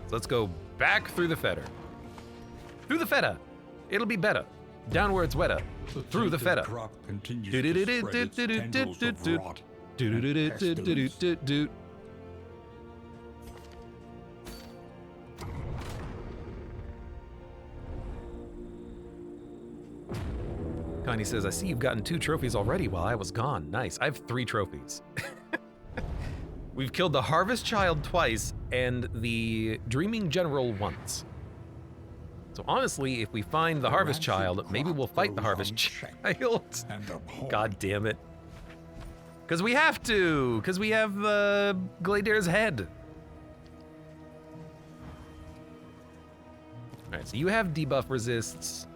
So let's go back through the fetter. Through the feta. It'll be better. Downwards wetter. Through the feta. Crop continues to spread its tendrils of rot and pestilence. Connie says, I see you've gotten 2 trophies already while I was gone. Nice. I have 3 trophies. We've killed the Harvest Child twice and the Dreaming General once. So honestly, if we find the Harvest Child, maybe we'll fight the Harvest Child. God damn it. Because we have to, because we have Gladear's head. All right, so you have debuff resists,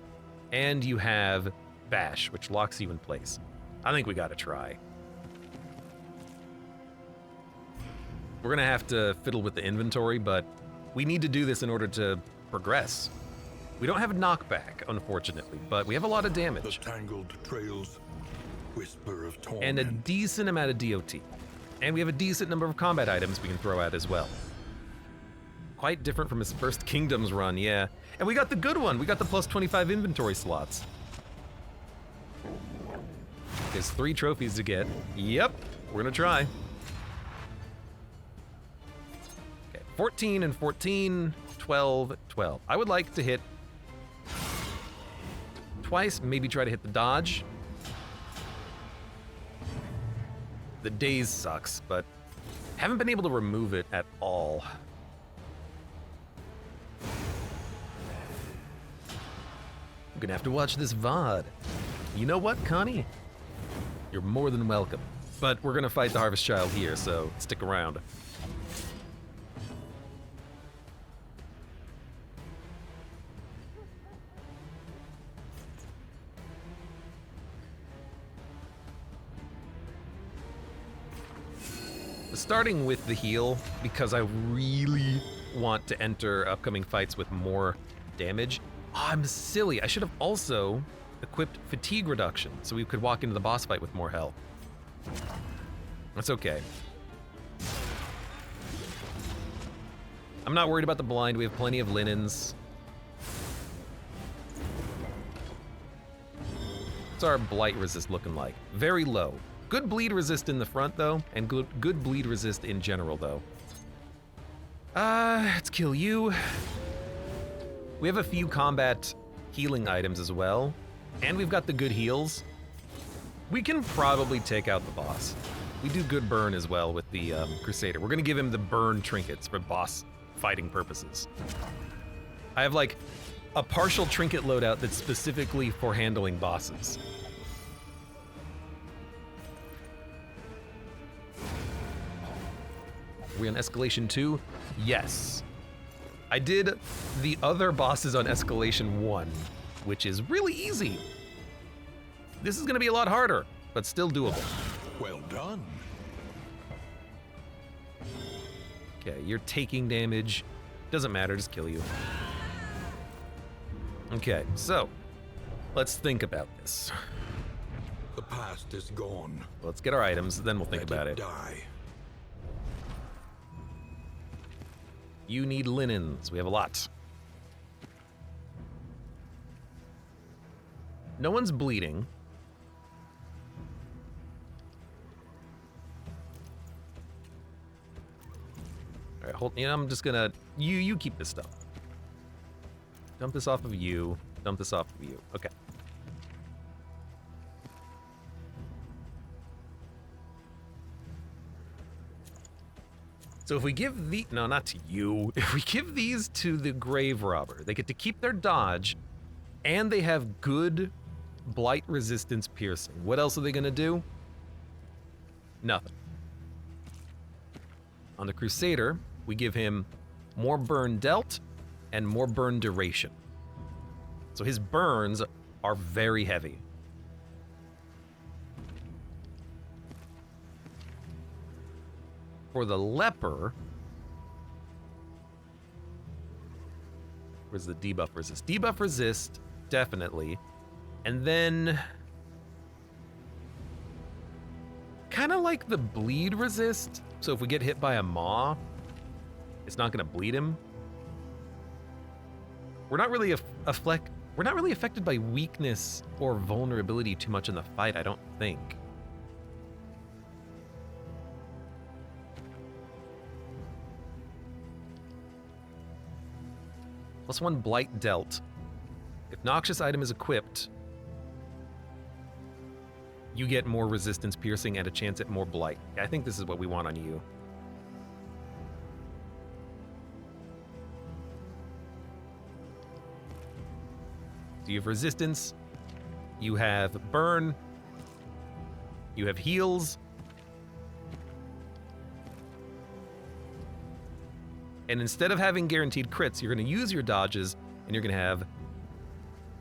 and you have bash, which locks you in place. I think we gotta try. We're gonna have to fiddle with the inventory, but we need to do this in order to progress. We don't have a knockback, unfortunately, but we have a lot of damage. The tangled trails whisper of torment. And a decent amount of DOT. And we have a decent number of combat items we can throw out as well. Quite different from his first Kingdoms run, yeah. And we got the good one. We got the plus 25 inventory slots. There's 3 trophies to get. Yep, we're gonna try. Okay, 14 and 14, 12, 12. I would like to hit twice, maybe try to hit the dodge. The daze sucks, but haven't been able to remove it at all. I'm gonna have to watch this VOD. You know what, Connie? You're more than welcome. But we're gonna fight the Harvest Child here, so stick around. Starting with the heal, because I really want to enter upcoming fights with more damage. Oh, I'm silly. I should have also equipped fatigue reduction so we could walk into the boss fight with more health. That's okay. I'm not worried about the blind. We have plenty of linens. What's our blight resist looking like? Very low. Good bleed resist in the front though, and good bleed resist in general though. Let's kill you. We have a few combat healing items as well, and we've got the good heals. We can probably take out the boss. We do good burn as well with the Crusader. We're gonna give him the burn trinkets for boss fighting purposes. I have like a partial trinket loadout that's specifically for handling bosses. Are we on escalation 2? Yes. I did the other bosses on escalation 1, which is really easy. This is gonna be a lot harder, but still doable. Well done. Okay, you're taking damage. Doesn't matter, just kill you. Okay, so let's think about this. The past is gone. Let's get our items, then we'll think Let about it. Die. You need linens. We have a lot. No one's bleeding. All right, hold. You know, I'm just gonna. You keep this stuff. Dump this off of you. Dump this off of you. Okay. So if we give the, no, not to you. If we give these to the grave robber, they get to keep their dodge, and they have good blight resistance piercing. What else are they gonna do? Nothing. On the Crusader, we give him more burn dealt and more burn duration. So his burns are very heavy. For the leper, where's the debuff resist? Debuff resist, definitely. And then, kind of like the bleed resist. So if we get hit by a maw, it's not gonna bleed him. We're not really we're not really affected by weakness or vulnerability too much in the fight, I don't think. +1 blight dealt. If noxious item is equipped, you get more resistance piercing and a chance at more blight. I think this is what we want on you. So you have resistance, you have burn, you have heals, and instead of having guaranteed crits, you're going to use your dodges, and you're going to have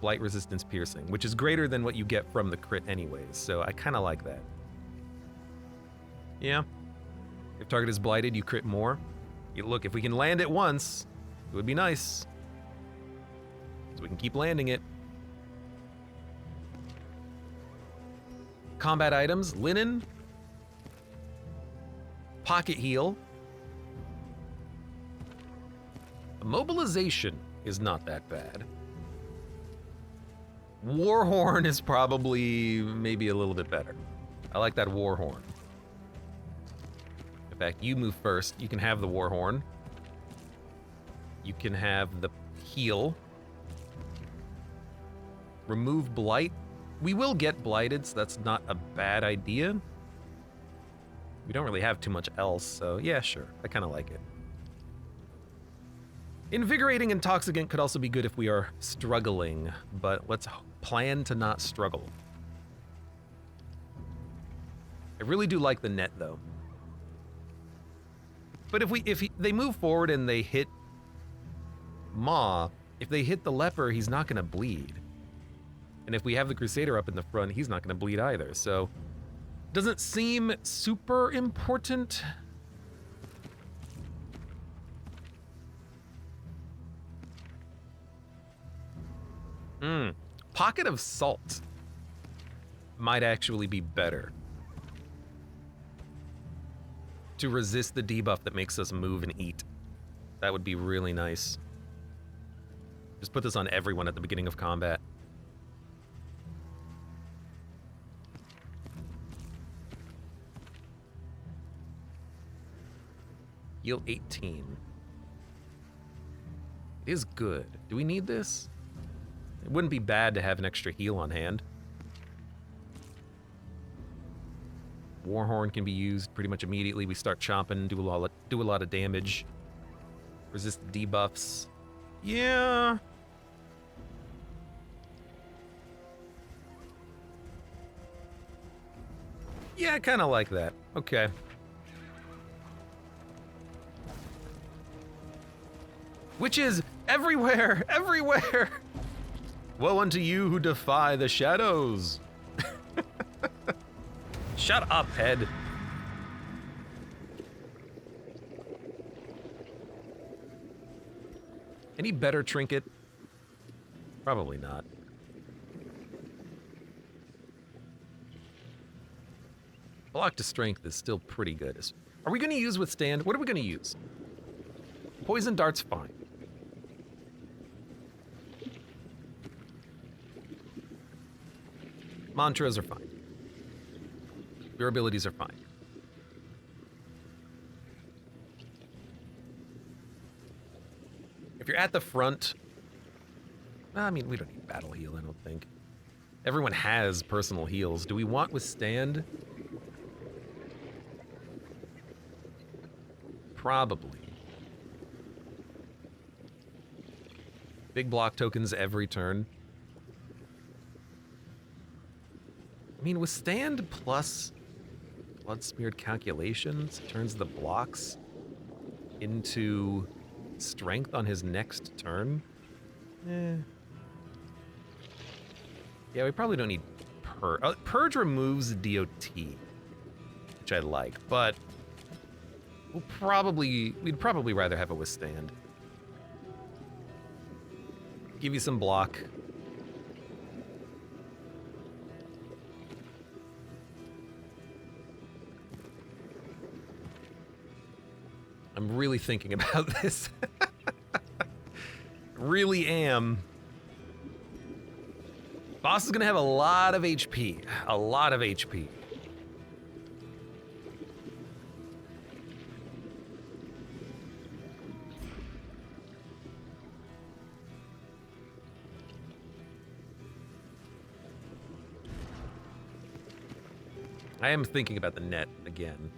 blight resistance piercing, which is greater than what you get from the crit anyways, so I kind of like that. Yeah. If target is blighted, you crit more. Look, if we can land it once, it would be nice. So we can keep landing it. Combat items, linen, pocket heal. Immobilization is not that bad. Warhorn is probably maybe a little bit better. I like that Warhorn. In fact, you move first. You can have the Warhorn. You can have the heal. Remove blight. We will get blighted, so that's not a bad idea. We don't really have too much else, so yeah, sure. I kind of like it. Invigorating Intoxicant could also be good if we are struggling, but let's plan to not struggle. I really do like the net, though. But if they move forward and they hit Ma, if they hit the leper, he's not going to bleed. And if we have the Crusader up in the front, he's not going to bleed either. So, doesn't seem super important. Pocket of Salt might actually be better to resist the debuff that makes us move and eat. That would be really nice. Just put this on everyone at the beginning of combat. Heal 18. It is good. Do we need this? It wouldn't be bad to have an extra heal on hand. Warhorn can be used pretty much immediately. We start chomping, do a lot of damage. Resist debuffs. Yeah. Yeah, I kind of like that. Okay. Witches everywhere, everywhere. Woe unto you who defy the shadows. Shut up, head. Any better trinket? Probably not. Block to strength is still pretty good. Are we going to use withstand? What are we going to use? Poison dart's fine. Mantras are fine. Your abilities are fine. If you're at the front, I mean, we don't need battle heal, I don't think. Everyone has personal heals. Do we want withstand? Probably. Big block tokens every turn. I mean, withstand plus blood smeared calculations turns the blocks into strength on his next turn. Yeah, we probably don't need Purge. Purge removes DOT, which I like, but we'd probably rather have a withstand. Give you some block. I'm really thinking about this. Really am. Boss is gonna have a lot of HP. A lot of HP. I am thinking about the net again.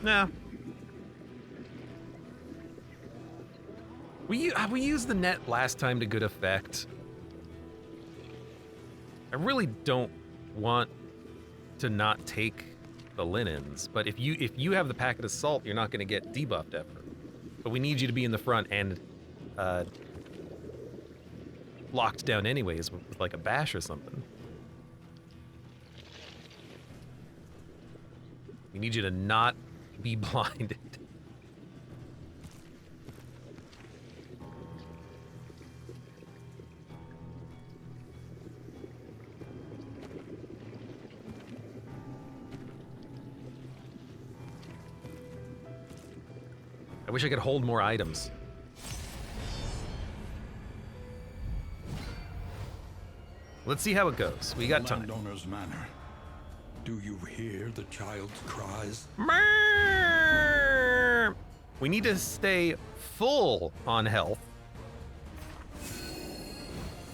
Nah. We used the net last time to good effect. I really don't want to not take the linens, but if you have the packet of salt, you're not going to get debuffed ever. But we need you to be in the front and locked down anyways with like a bash or something. We need you to not be blinded. I wish I could hold more items. Let's see how it goes. We got time. Landowner's Manor. Do you hear the child's cries? We need to stay full on health.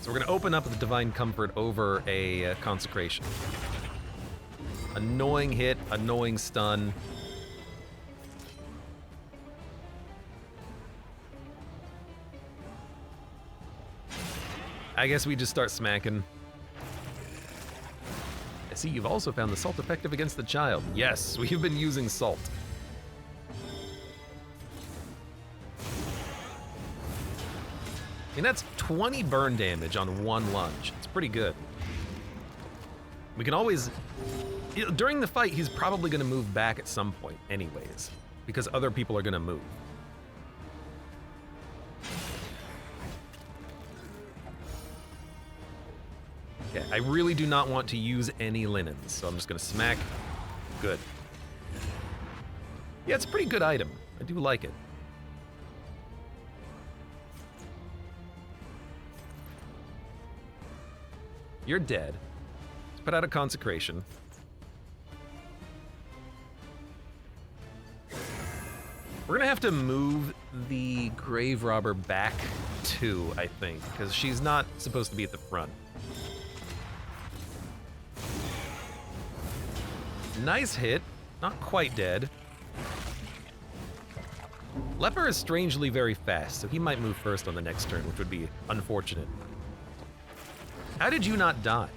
So we're going to open up the Divine Comfort over a Consecration. Annoying hit, annoying stun. I guess we just start smacking. I see you've also found the salt effective against the child. Yes, we've been using salt. And that's 20 burn damage on one lunge. It's pretty good. We can always... During the fight, he's probably going to move back at some point anyways, because other people are going to move. Yeah, I really do not want to use any linens, so I'm just gonna smack. Good. Yeah, it's a pretty good item. I do like it. You're dead. Let's put out a Consecration. We're gonna have to move the Grave Robber back too, I think, because she's not supposed to be at the front. Nice hit. Not quite dead. Leper is strangely very fast, so he might move first on the next turn, which would be unfortunate. How did you not die?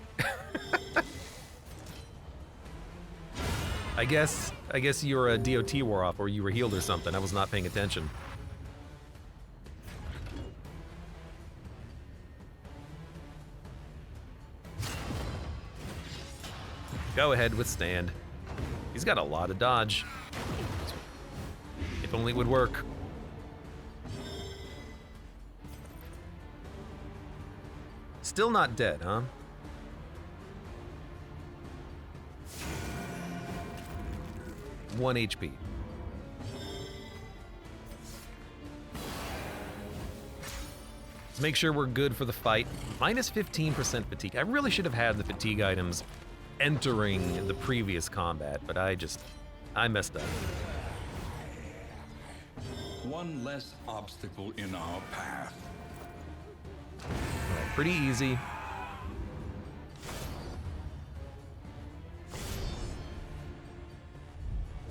I guess your DOT wore off, or you were healed or something. I was not paying attention. Go ahead, withstand. He's got a lot of dodge. If only it would work. Still not dead, huh? One HP. Let's make sure we're good for the fight. Minus 15% fatigue. I really should have had the fatigue items entering the previous combat, but I messed up. One less obstacle in our path. Pretty easy.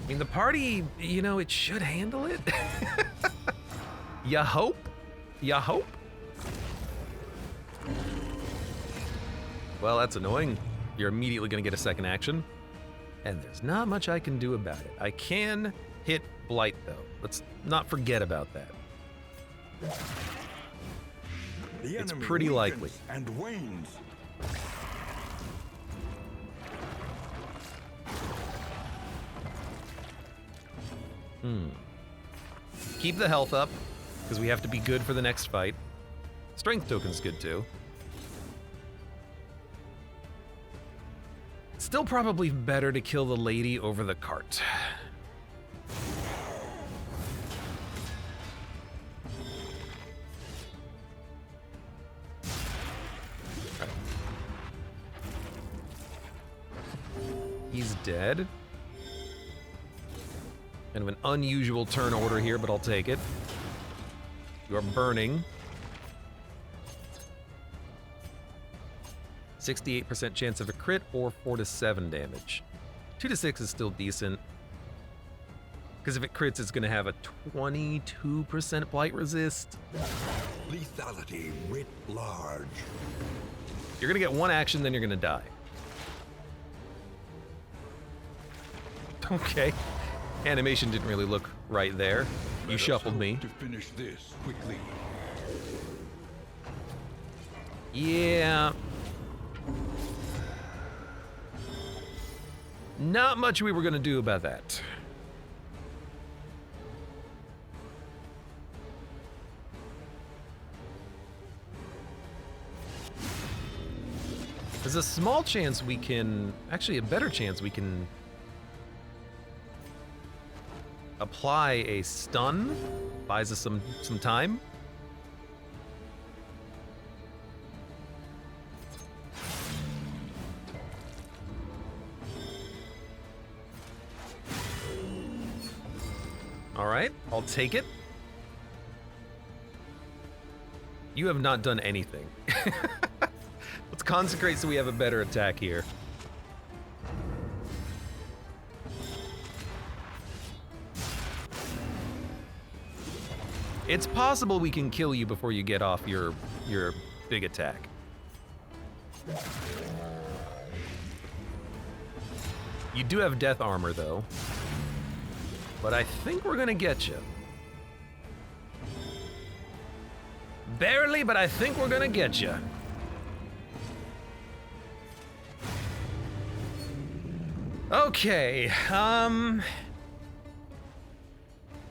I mean, the party, you know, it should handle it. Ya hope? Ya hope? Well, that's annoying. You're immediately gonna get a second action. And there's not much I can do about it. I can hit Blight, though. Let's not forget about that. It's pretty likely. And wanes. Keep the health up, because we have to be good for the next fight. Strength token's good, too. Still probably better to kill the lady over the cart. He's dead. Kind of an unusual turn order here, but I'll take it. You are burning. 68% chance of a crit or 4 to 7 damage. 2 to 6 is still decent. Because if it crits, it's going to have a 22% blight resist. Lethality writ large. You're going to get one action, then you're going to die. Okay. Animation didn't really look right there. You shuffled me. To finish this quickly. Yeah. Not much we were going to do about that. There's a small chance we can, actually a better chance we can apply a stun. Buys us some time. All right, I'll take it. You have not done anything. Let's consecrate so we have a better attack here. It's possible we can kill you before you get off your big attack. You do have death armor though. But I think we're gonna get you. Barely, but I think we're gonna get you. Okay,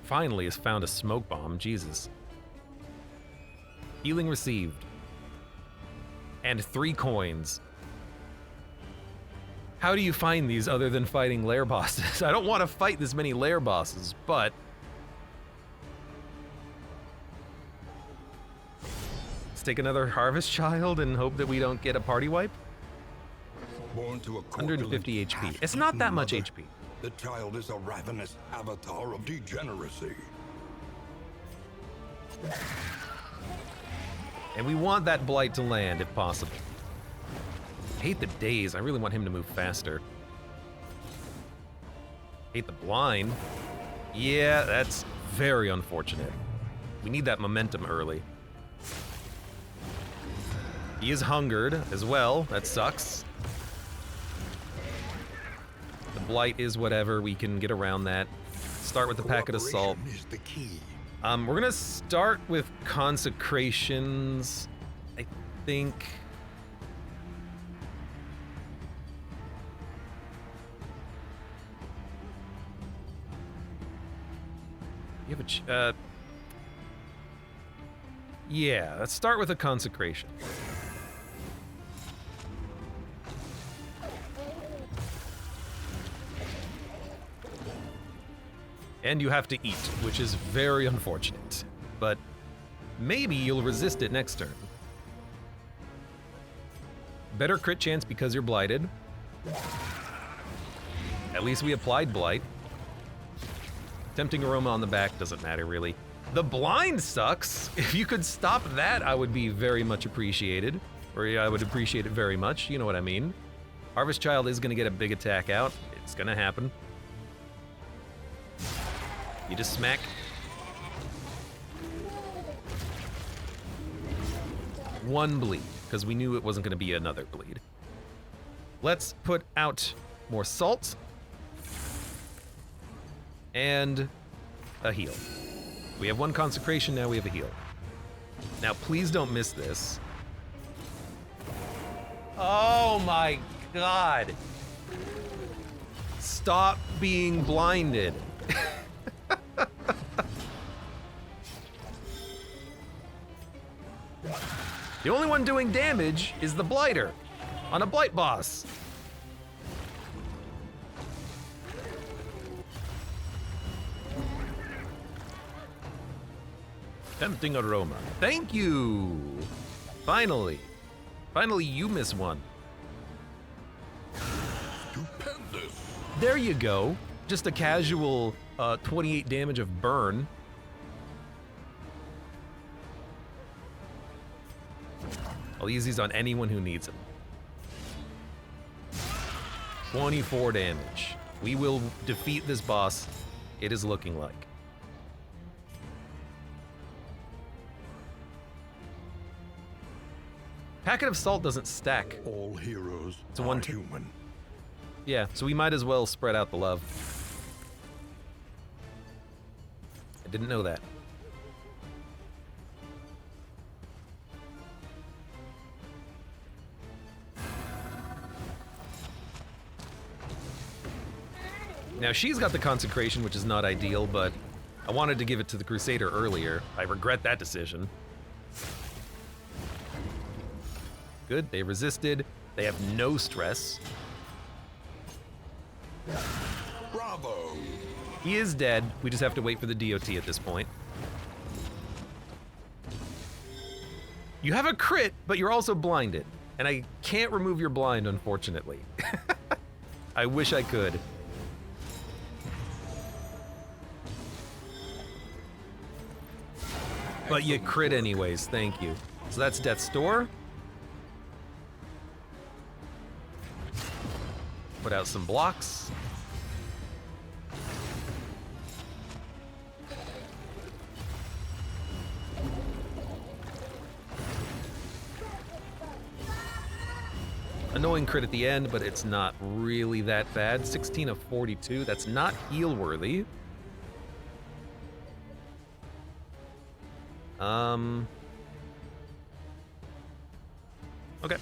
finally has found a smoke bomb, Jesus. Healing received. And 3 coins. How do you find these other than fighting lair bosses? I don't want to fight this many lair bosses, but... let's take another Harvest Child and hope that we don't get a party wipe. Born to a 150 HP. It's not that much mother, HP. The child is a ravenous avatar of degeneracy. And we want that blight to land if possible. Hate the daze. I really want him to move faster. Hate the blind. Yeah, that's very unfortunate. We need that momentum early. He is hungered as well. That sucks. The blight is whatever. We can get around that. Start with the packet of salt. Is the key. We're gonna start with consecrations. I think. You have a yeah, let's start with a consecration. And you have to eat, which is very unfortunate. But maybe you'll resist it next turn. Better crit chance because you're blighted. At least we applied blight. Tempting aroma on the back doesn't matter really. The blind sucks. If you could stop that, I would be very much appreciated. Or I would appreciate it very much, you know what I mean. Harvest Child is gonna get a big attack out. It's gonna happen. You just smack. One bleed, because we knew it wasn't gonna be another bleed. Let's put out more salt. And a heal. We have one consecration, now we have a heal. Now please don't miss this. Oh my god. Stop being blinded. The only one doing damage is the blighter on a blight boss. Tempting aroma. Thank you. Finally. Finally, you miss one. Stupendous. There you go. Just a casual 28 damage of burn. I'll use these on anyone who needs them. 24 damage. We will defeat this boss, it is looking like. Packet of salt doesn't stack. All heroes It's a are one human. Yeah, so we might as well spread out the love. I didn't know that. Now she's got the consecration, which is not ideal, but I wanted to give it to the Crusader earlier. I regret that decision. Good, they resisted. They have no stress. Bravo! He is dead. We just have to wait for the DOT at this point. You have a crit, but you're also blinded. And I can't remove your blind, unfortunately. I wish I could. But you crit anyways, thank you. So that's Death's Door. Put out some blocks. Annoying crit at the end, but it's not really that bad. 16 of 42, that's not heal worthy. Okay.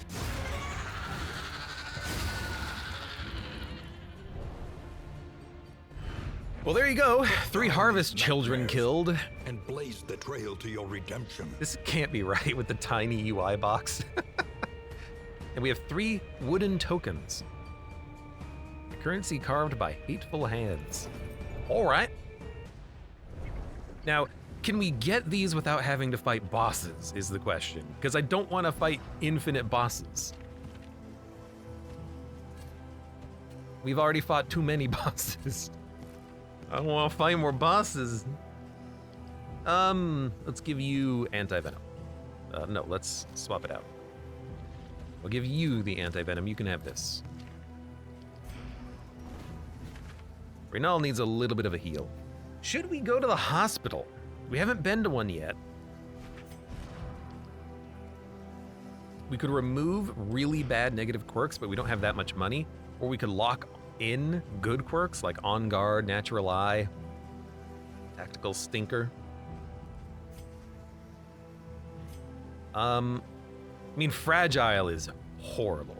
Well, there you go. 3 harvest children killed. And blaze the trail to your redemption. This can't be right with the tiny UI box. And we have 3 wooden tokens. Currency carved by hateful hands. All right. Now, can we get these without having to fight bosses, is the question. Because I don't want to fight infinite bosses. We've already fought too many bosses. I don't want to fight more bosses. Let's give you anti-venom. No, let's swap it out. I'll give you the anti-venom. You can have this. Renal needs a little bit of a heal. Should we go to the hospital? We haven't been to one yet. We could remove really bad negative quirks, but we don't have that much money. Or we could lock in good quirks like On Guard, Natural Eye, Tactical Stinker. I mean, Fragile is horrible.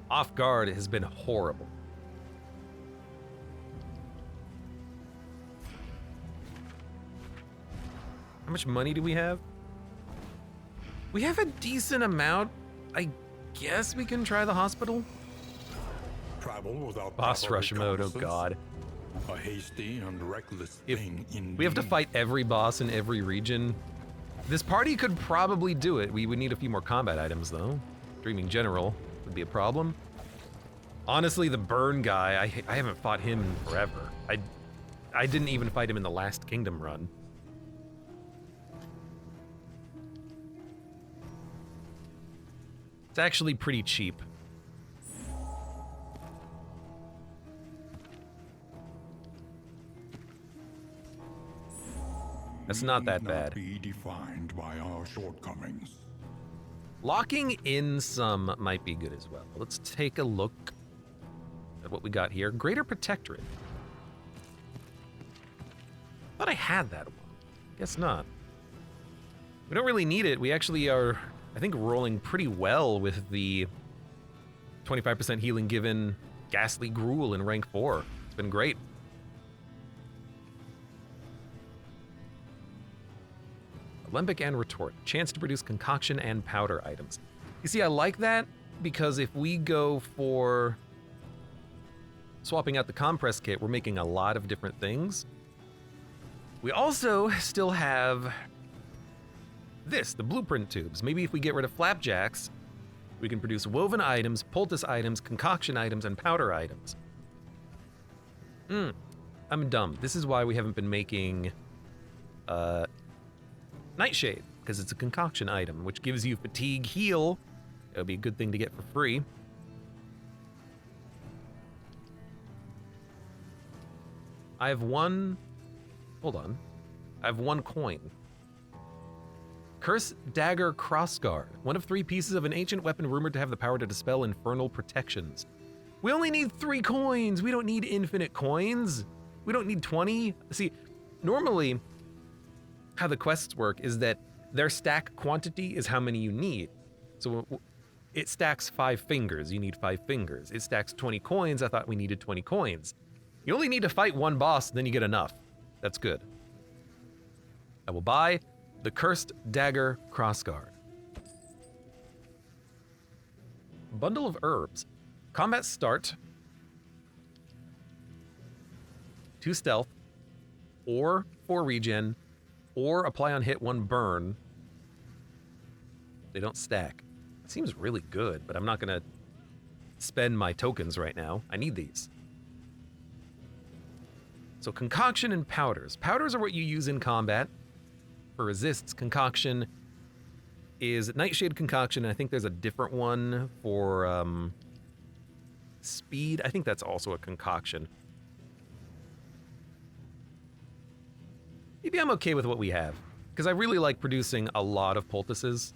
Off Guard has been horrible. How much money do we have? We have a decent amount. I guess we can try the hospital. Travel without Boss proper rush mode, oh reconnaissance. god. A hasty and reckless If thing indeed. we have to fight every boss in every region. This party could probably do it. We would need a few more combat items though. Dreaming General would be a problem. Honestly, the burn guy, I haven't fought him in forever. I didn't even fight him in the last Kingdom run. It's actually pretty cheap. That's not that Need bad. Be defined by our shortcomings. Locking in some might be good as well. Let's take a look at what we got here. Greater Protectorate. Thought I had that one. Guess not. We don't really need it. We actually are, I think, rolling pretty well with the 25% healing given Ghastly Gruel in rank 4. It's been great. Alembic and Retort. Chance to produce concoction and powder items. You see, I like that because if we go for swapping out the compress kit, we're making a lot of different things. We also still have this, the blueprint tubes. Maybe if we get rid of flapjacks, We can produce woven items, poultice items, concoction items, and powder items. I'm dumb. This is why we haven't been making Nightshade, because it's a concoction item, which gives you fatigue heal. It would be a good thing to get for free. I have one... Hold on. I have one coin. Curse Dagger Crossguard. One of 3 pieces of an ancient weapon rumored to have the power to dispel infernal protections. We only need 3 coins. We don't need infinite coins. We don't need 20. See, normally, how the quests work is that their stack quantity is how many you need. So it stacks 5 fingers. You need 5 fingers. It stacks 20 coins. I thought we needed 20 coins. You only need to fight 1 boss, then you get enough. That's good. I will buy the Cursed Dagger Crossguard. Bundle of Herbs. Combat start. 2 stealth. Or 4 regen. Or apply on hit 1 burn. They don't stack. It seems really good, but I'm not gonna spend my tokens right now. I need these. So concoction and powders. Powders are what you use in combat. For resists, concoction is Nightshade concoction, and I think there's a different one for speed. I think that's also a concoction. Maybe I'm okay with what we have, because I really like producing a lot of poultices.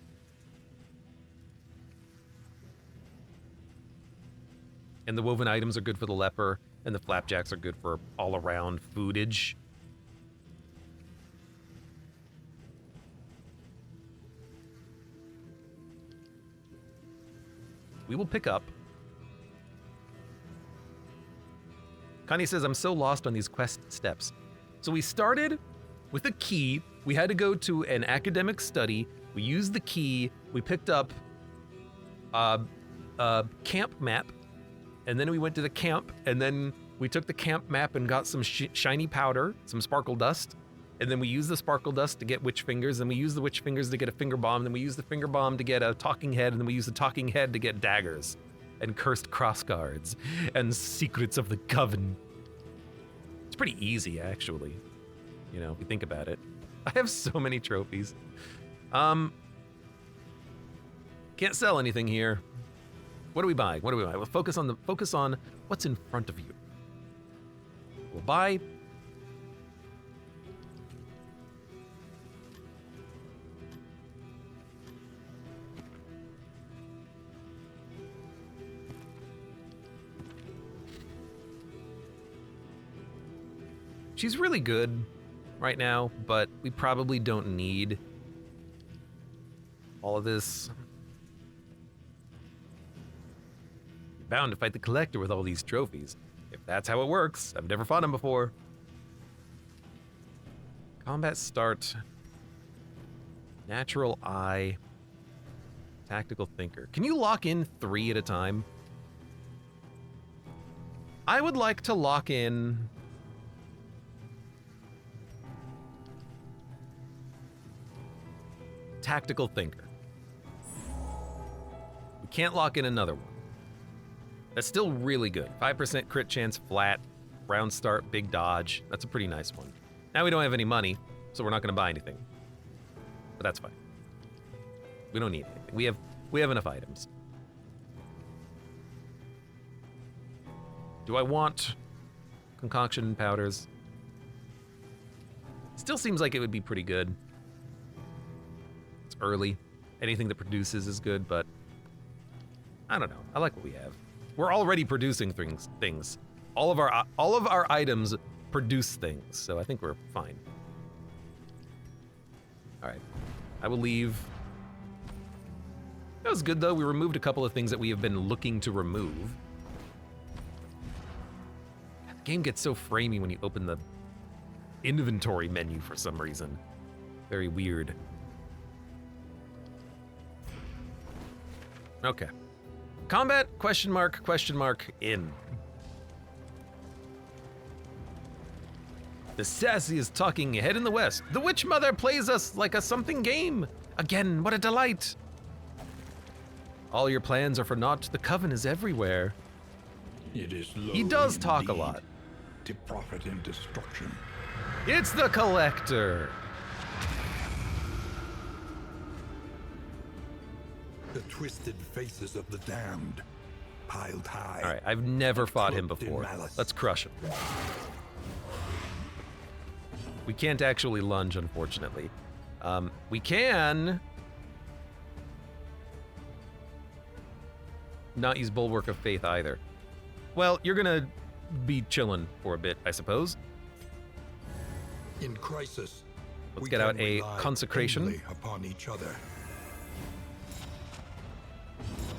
And the woven items are good for the leper, and the flapjacks are good for all-around foodage. We will pick up. Connie says, I'm so lost on these quest steps. So we started with a key. We had to go to an academic study. We used the key. We picked up a camp map. And then we went to the camp. And then we took the camp map and got some shiny powder, some sparkle dust. And then we used the sparkle dust to get witch fingers. And we used the witch fingers to get a finger bomb. Then we used the finger bomb to get a talking head. And then we used the talking head to get daggers and cursed crossguards and secrets of the Coven. It's pretty easy, actually. You know, if you think about it. I have so many trophies. Can't sell anything here. What do we buy? What do we buy? We'll focus on what's in front of you. We'll buy. She's really good right now, but we probably don't need all of this. Bound to fight the collector with all these trophies. If that's how it works, I've never fought him before. Combat start. Natural eye. Tactical thinker. Can you lock in 3 at a time? I would like to lock in tactical thinker. We can't lock in another one. That's still really good. 5% crit chance, flat, round start, big dodge. That's a pretty nice one. Now we don't have any money, so we're not going to buy anything. But that's fine. We don't need anything. We have enough items. Do I want concoction powders? Still seems like it would be pretty good. It's early. Anything that produces is good, but I don't know. I like what we have. We're already producing things. All of our items produce things, so I think we're fine. All right, I will leave. That was good though. We removed a couple of things that we have been looking to remove. The game gets so framey when you open the inventory menu for some reason. Very weird. Okay. Combat, question mark, in. The sassy is talking ahead in the west. The witch mother plays us like a something game. Again, what a delight. All your plans are for naught. The Coven is everywhere. It is He does talk a lot. To profit in destruction. It's the Collector. The twisted faces of the damned, piled high. All right, I've never fought him cloaked in before. malice. Let's crush him. We can't actually lunge, unfortunately. We can not use Bulwark of Faith either. Well, you're gonna be chillin' for a bit, I suppose. In crisis, Let's we get out can a rely consecration. only upon each other.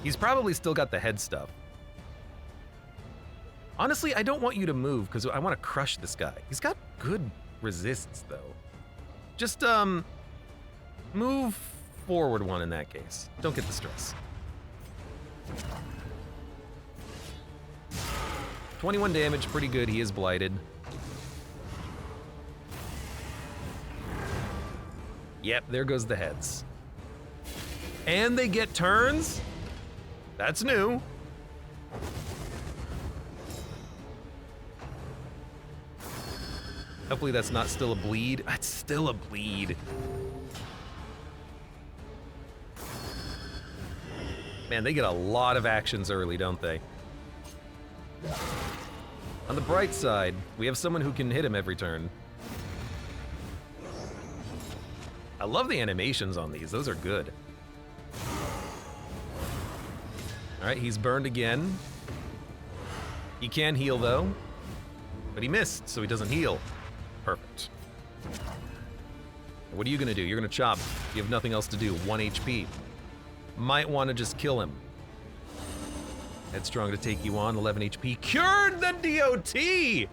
He's probably still got the head stuff. Honestly, I don't want you to move because I want to crush this guy. He's got good resists, though. Just, move forward one in that case. Don't get the stress. 21 damage, pretty good. He is blighted. Yep, there goes the heads. And they get turns? That's new. Hopefully that's not still a bleed. It's still a bleed. Man, they get a lot of actions early, don't they? On the bright side, we have someone who can hit him every turn. I love the animations on these. Those are good. All right, he's burned again. He can heal, though. But he missed, so he doesn't heal. Perfect. What are you gonna do? You're gonna chop. You have nothing else to do. 1 HP. Might want to just kill him. Headstrong to take you on. 11 HP. Cured the DOT!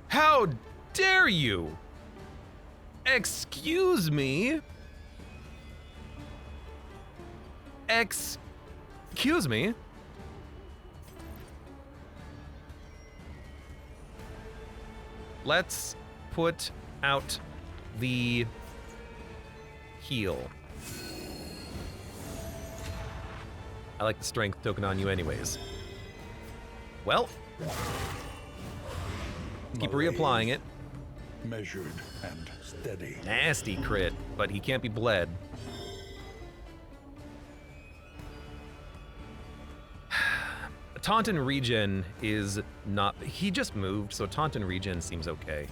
How dare you? Excuse me? Excuse me? Let's put out the heal. I like the strength token on you anyways. Well, keep reapplying it. Measured and steady. Nasty crit, but he can't be bled. Taunt and regen is not... He just moved, so taunt and regen seems okay.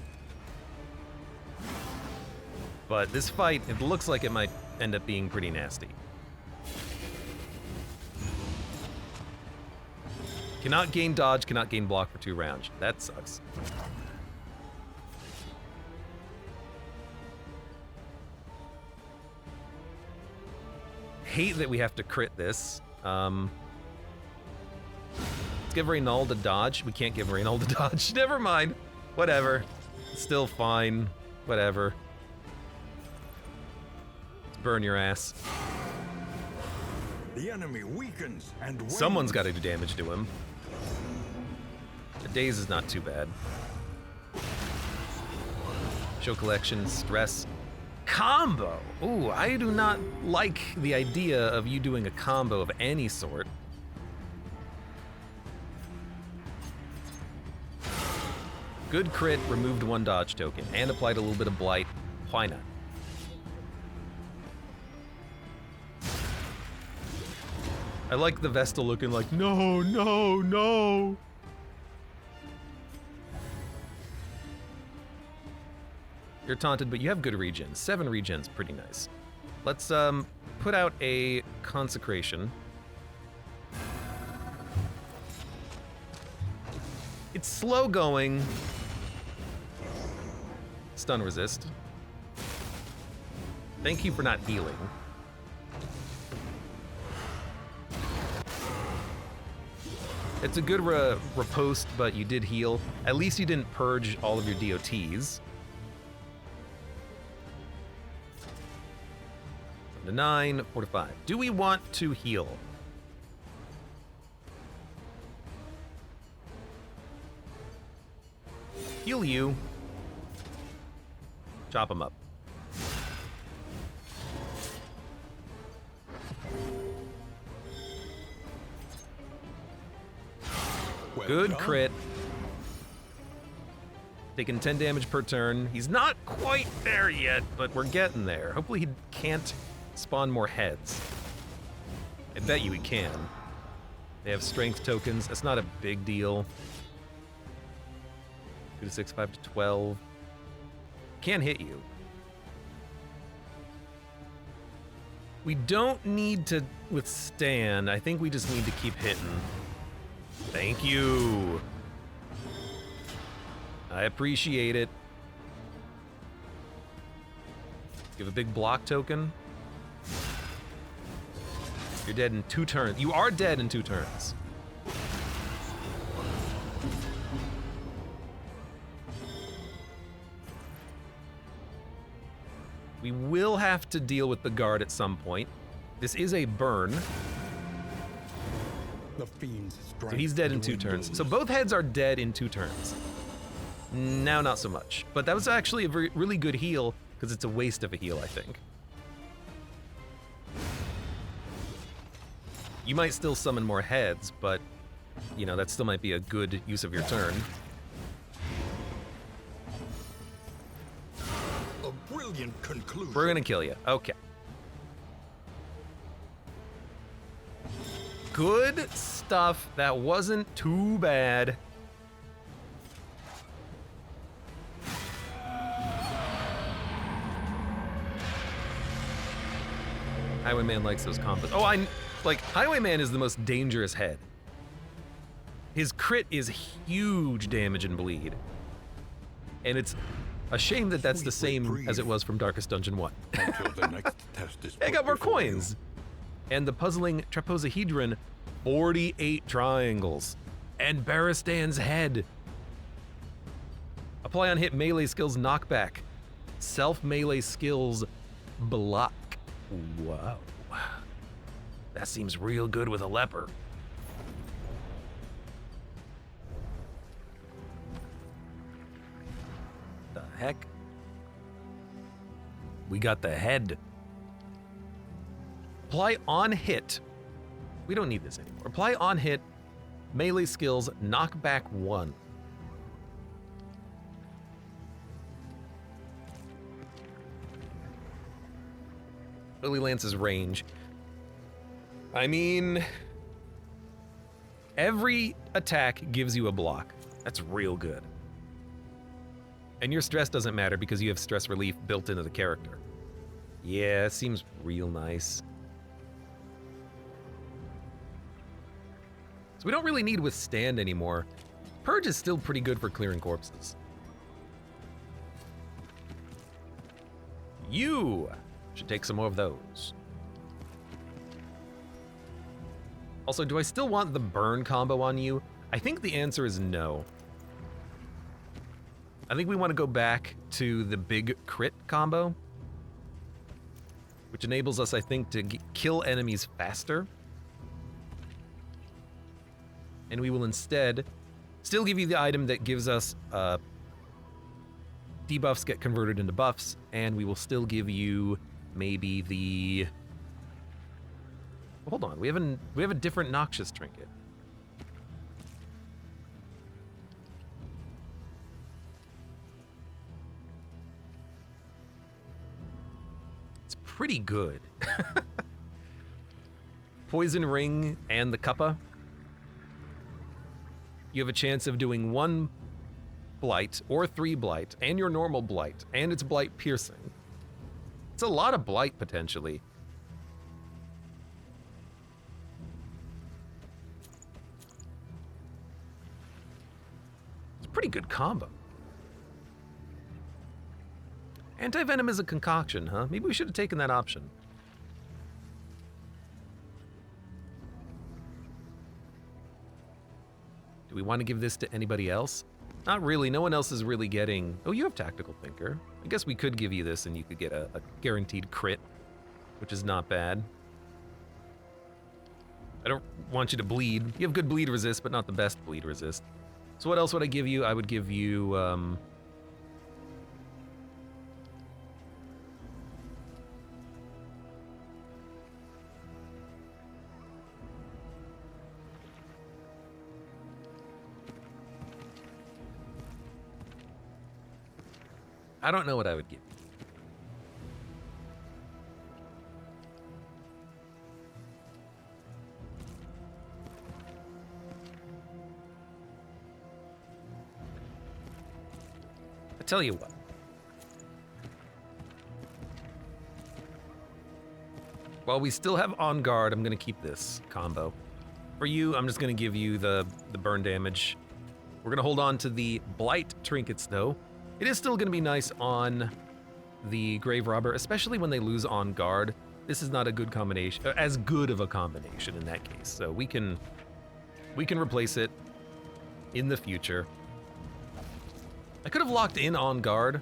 But this fight, it looks like it might end up being pretty nasty. Cannot gain dodge, cannot gain block for 2 rounds. That sucks. Hate that we have to crit this. Let's give Reynald a dodge. We can't give Reynald a dodge. Never mind. Whatever. Still fine. Whatever. Let's burn your ass. The enemy weakens and wanes. Someone's got to do damage to him. The daze is not too bad. Show collection, stress. Combo! Ooh, I do not like the idea of you doing a combo of any sort. Good crit, removed 1 dodge token, and applied a little bit of blight. Why not? I like the Vestal looking like, no, no, no. You're taunted, but you have good regen. 7 regen's pretty nice. Let's put out a consecration. It's slow going. Stun resist. Thank you for not healing. It's a good riposte, but you did heal. At least you didn't purge all of your DOTs. 7 to 9, 4 to 5. Do we want to heal? Heal you. Chop him up. Good crit. Taking 10 damage per turn. He's not quite there yet, but we're getting there. Hopefully he can't spawn more heads. I bet you he can. They have strength tokens. That's not a big deal. 2 to 6, 5 to 12. Can hit you. We don't need to withstand. I think we just need to keep hitting. Thank you. I appreciate it. Give a big block token. You're dead in 2 turns. You are dead in 2 turns. We will have to deal with the guard at some point. This is a burn. The fiend's So he's dead in 2 turns. So both heads are dead in 2 turns. Now, not so much. But that was actually a really good heal, because it's a waste of a heal, I think. You might still summon more heads, but, you know, that still might be a good use of your turn. A brilliant conclusion. We're gonna kill you. Okay. Good stuff. That wasn't too bad. Highwayman likes those combos. Oh, like, Highwayman is the most dangerous head. His crit is huge damage and bleed. And it's a shame that that's the same as it was from Darkest Dungeon 1. Until the next test is I got more put before you. coins. And the puzzling trapezohedron, 48 triangles. And Baristan's head. Apply on hit melee skills knockback. Self melee skills block. Wow. That seems real good with a leper. The heck? We got the head. Apply on hit. We don't need this anymore. Apply on hit, melee skills, knockback 1. Lily Lance's range. I mean, every attack gives you a block. That's real good. And your stress doesn't matter because you have stress relief built into the character. Yeah, it seems real nice. So we don't really need Withstand anymore. Purge is still pretty good for clearing corpses. You should take some more of those. Also, do I still want the burn combo on you? I think the answer is no. I think we want to go back to the big crit combo, which enables us, I think, to kill enemies faster. And we will instead still give you the item that gives us debuffs get converted into buffs, and we will still give you maybe the... Hold on, we have a different noxious trinket. It's pretty good. Poison Ring and the Kappa. You have a chance of doing 1 blight or 3 blight and your normal blight, and it's blight piercing. It's a lot of blight potentially. It's a pretty good combo. Anti-venom is a concoction, huh? Maybe we should have taken that option. Do we want to give this to anybody else? Not really. No one else is really getting... Oh, you have Tactical Thinker. I guess we could give you this and you could get a guaranteed crit, which is not bad. I don't want you to bleed. You have good bleed resist, but not the best bleed resist. So what else would I give you? I would give you... I don't know what I would give you. I tell you what. While we still have On Guard, I'm going to keep this combo. For you, I'm just going to give you the burn damage. We're going to hold on to the Blight trinkets, though. It is still going to be nice on the Grave Robber, especially when they lose On Guard. This is not a good combination, as good of a combination in that case. So we can replace it in the future. I could have locked in On Guard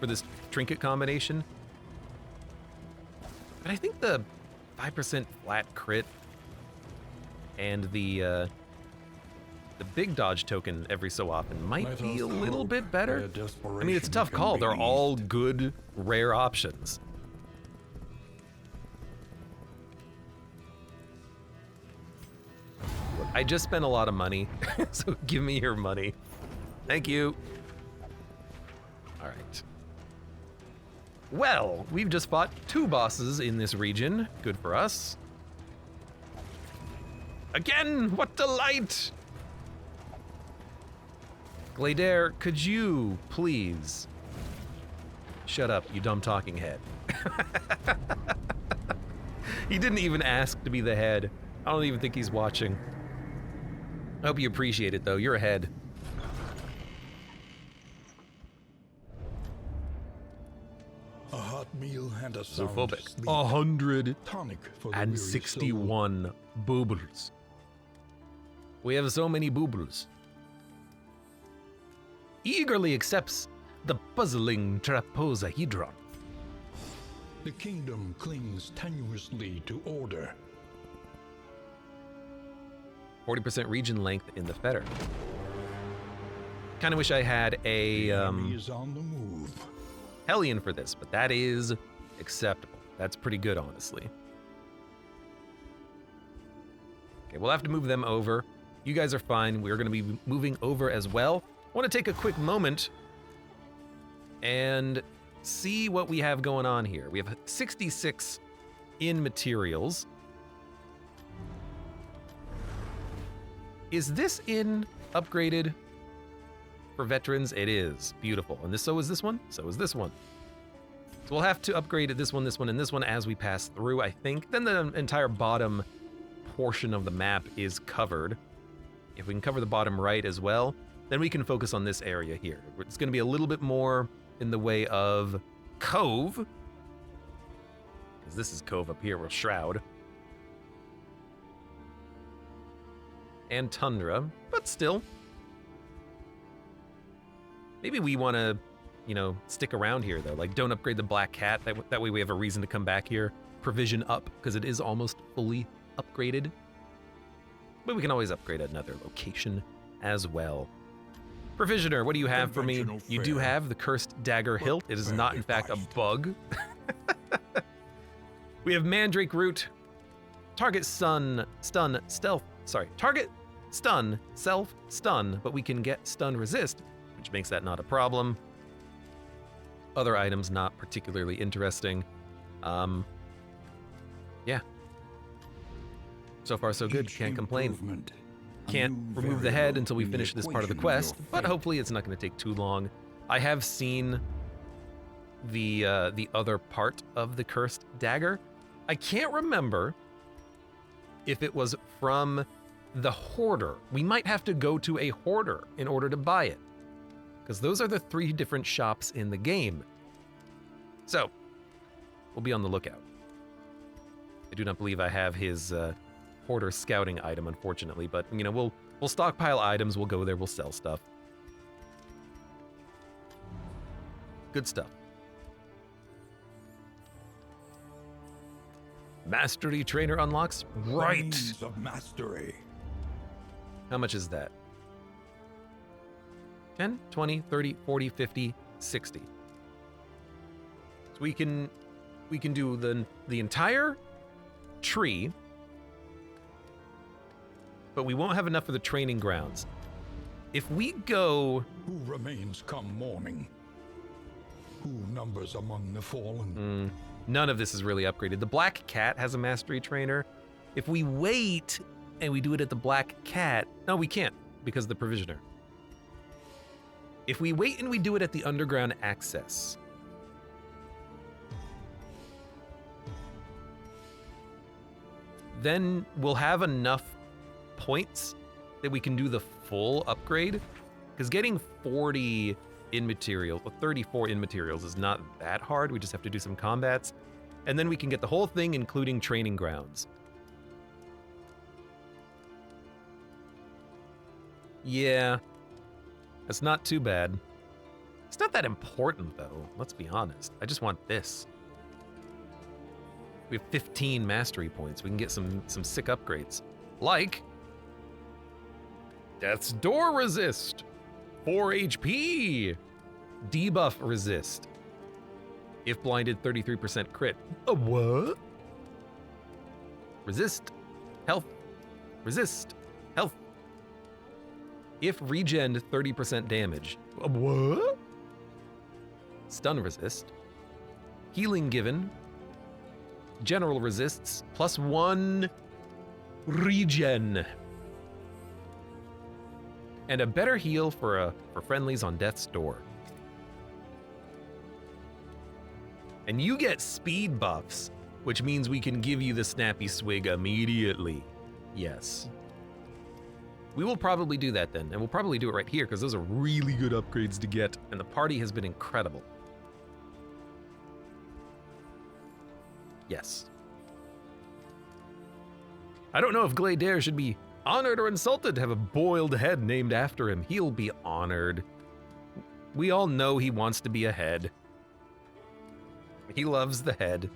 for this trinket combination, but I think the 5% flat crit and the big dodge token every so often might be a little bit better. I mean, it's a tough call. They're all good, rare options. I just spent a lot of money, so give me your money. Thank you. All right. Well, we've just fought 2 bosses in this region. Good for us. Again, what delight! Glader, could you please shut up, you dumb talking head? He didn't even ask to be the head. I don't even think he's watching. I hope you appreciate it, though. You're a head. A hot meal and a Zoophobic. sleep. 161 boobles. We have so many boobles. Eagerly accepts the puzzling trapezohedron. The kingdom clings tenuously to order. 40% region length in the fetter. Kind of wish I had a The enemy is on the move. Hellion for this, but that is acceptable. That's pretty good, honestly. Okay, we'll have to move them over. You guys are fine. We're going to be moving over as well. I want to take a quick moment and see what we have going on here. We have 66 in materials. Is this in upgraded for veterans? It is. Beautiful. And so is this one? So is this one. So we'll have to upgrade this one, and this one as we pass through, I think. Then the entire bottom portion of the map is covered. If we can cover the bottom right as well, then we can focus on this area here. It's going to be a little bit more in the way of Cove, because this is Cove up here, or Shroud. And Tundra, but still. Maybe we want to, stick around here, though. Like, don't upgrade the Black Cat. That way we have a reason to come back here. Provision up, because it is almost fully upgraded. But we can always upgrade another location as well. Provisioner, what do you have for me? You do have the Cursed Dagger Hilt. It is not, in fact, a bug. We have Mandrake Root. Target stun, stealth. Sorry, target stun, self stun, but we can get stun resist, which makes that not a problem. Other items not particularly interesting. Yeah. So far, so good. Can't complain. Can't remove the head until we finish this part of the quest, but hopefully it's not going to take too long. I have seen the other part of the Cursed Dagger. I can't remember if it was from the Hoarder. We might have to go to a Hoarder in order to buy it, because those are the 3 different shops in the game. So, we'll be on the lookout. I do not believe I have his Hoarder scouting item, unfortunately, but we'll stockpile items, we'll go there, we'll sell stuff. Good stuff. Mastery Trainer unlocks? Right! Planes of mastery. How much is that? 10, 20, 30, 40, 50, 60. So we can do the entire tree, but we won't have enough for the training grounds. If we go... Who remains come morning? Who numbers among the fallen? None of this is really upgraded. The Black Cat has a mastery trainer. If we wait and we do it at the Black Cat, no, we can't because of the provisioner. If we wait and we do it at the underground access, then we'll have enough points that we can do the full upgrade. Because getting 40 in materials, 34 in materials is not that hard. We just have to do some combats. And then we can get the whole thing, including training grounds. Yeah, that's not too bad. It's not that important, though. Let's be honest. I just want this. We have 15 mastery points. We can get some sick upgrades. Like Death's Door Resist, 4 HP. Debuff Resist. If blinded, 33% crit. A what? Resist. Health. Resist. Health. If regen, 30% damage. A what? Stun resist. Healing given. General resists. +1 regen. And a better heal for friendlies on Death's Door. And you get speed buffs, which means we can give you the Snappy Swig immediately. Yes. We will probably do that then, and we'll probably do it right here because those are really good upgrades to get, and the party has been incredible. Yes. I don't know if Gladear should be honored or insulted to have a boiled head named after him. He'll be honored. We all know he wants to be a head. He loves the head.